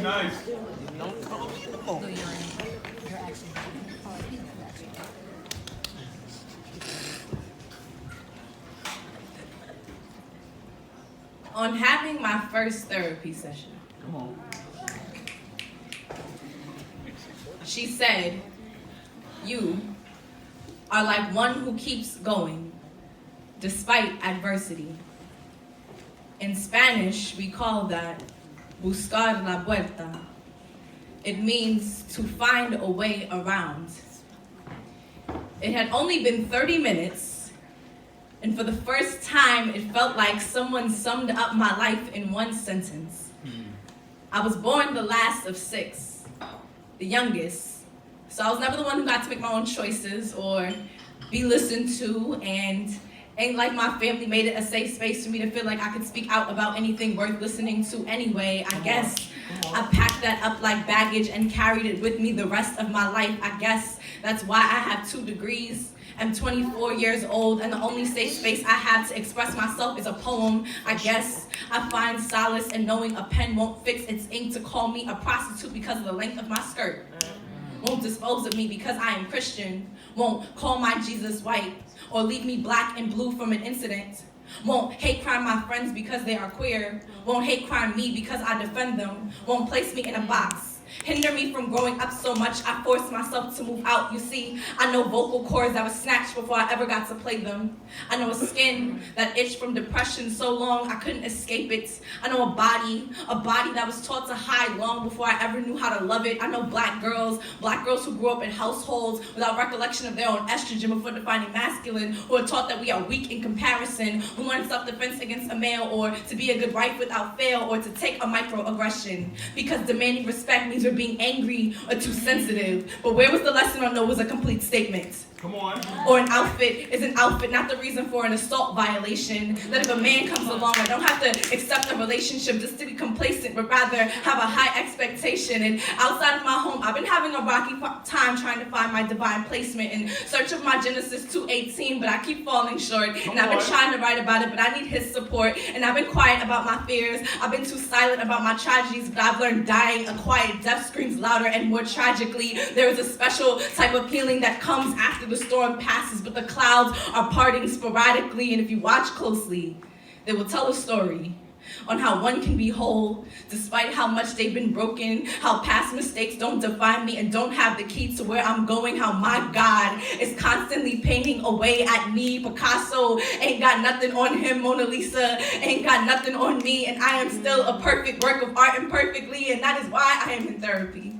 Nice. On having my first therapy session, Come on. she said, "You are like one who keeps going despite adversity." In Spanish, we call that buscar la vuelta. It means to find a way around. It had only been 30 minutes, and for the first time, it felt like someone summed up my life in one sentence. I was born the last of 6, the youngest, so I was never the one who got to make my own choices or be listened to, and ain't like my family made it a safe space for me to feel like I could speak out about anything worth listening to anyway. I guess I packed that up like baggage and carried it with me the rest of my life. I guess that's why I have 2 degrees. I'm 24 years old, and the only safe space I have to express myself is a poem. I guess I find solace in knowing a pen won't fix its ink to call me a prostitute because of the length of my skirt. Won't dispose of me because I am Christian. Won't call my Jesus white or leave me black and blue from an incident. Won't hate crime my friends because they are queer. Won't hate crime me because I defend them. Won't place me in a box. Hinder me from growing up so much I forced myself to move out. You see, I know vocal cords that were snatched before I ever got to play them. I know a skin that itched from depression so long I couldn't escape it. I know a body that was taught to hide long before I ever knew how to love it. I know black girls who grew up in households without recollection of their own estrogen before defining masculine, who are taught that we are weak in comparison, who learn self-defense against a male, or to be a good wife without fail, or to take a microaggression because demanding respect means we're being angry or too sensitive. But where was the lesson on no was a complete statement? Come on. Or an outfit is an outfit, not the reason for an assault violation. That if a man comes along, I don't have to accept a relationship just to be complacent, but rather have a high expectation. And outside of my home, I've been having a rocky time trying to find my divine placement in search of my Genesis 2:18, but I keep falling short. And I've been trying to write about it, but I need his support. And I've been quiet about my fears. I've been too silent about my tragedies, but I've learned dying a quiet death screams louder and more tragically. There is a special type of healing that comes after the storm passes, but the clouds are parting sporadically, and if you watch closely, they will tell a story on how one can be whole despite how much they've been broken, how past mistakes don't define me and don't have the key to where I'm going, how my God is constantly painting away at me. Picasso ain't got nothing on him, Mona Lisa ain't got nothing on me, and I am still a perfect work of art imperfectly, and that is why I am in therapy.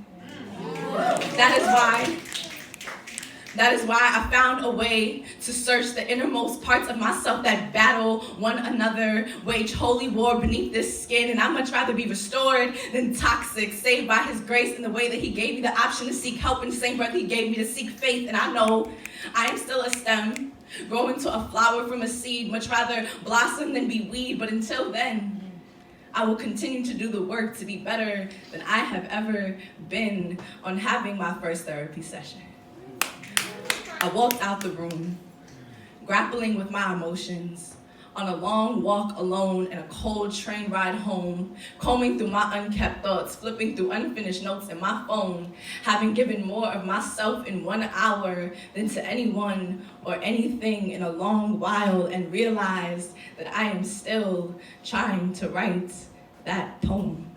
That is why I found a way to search the innermost parts of myself that battle one another, wage holy war beneath this skin, and I'd much rather be restored than toxic, saved by his grace in the way that he gave me the option to seek help in the same breath he gave me to seek faith. And I know I am still a stem, growing to a flower from a seed, much rather blossom than be weed, but until then, I will continue to do the work to be better than I have ever been on having my first therapy session. I walked out the room, grappling with my emotions, on a long walk alone and a cold train ride home, combing through my unkept thoughts, flipping through unfinished notes in my phone, having given more of myself in 1 hour than to anyone or anything in a long while, and realized that I am still trying to write that poem.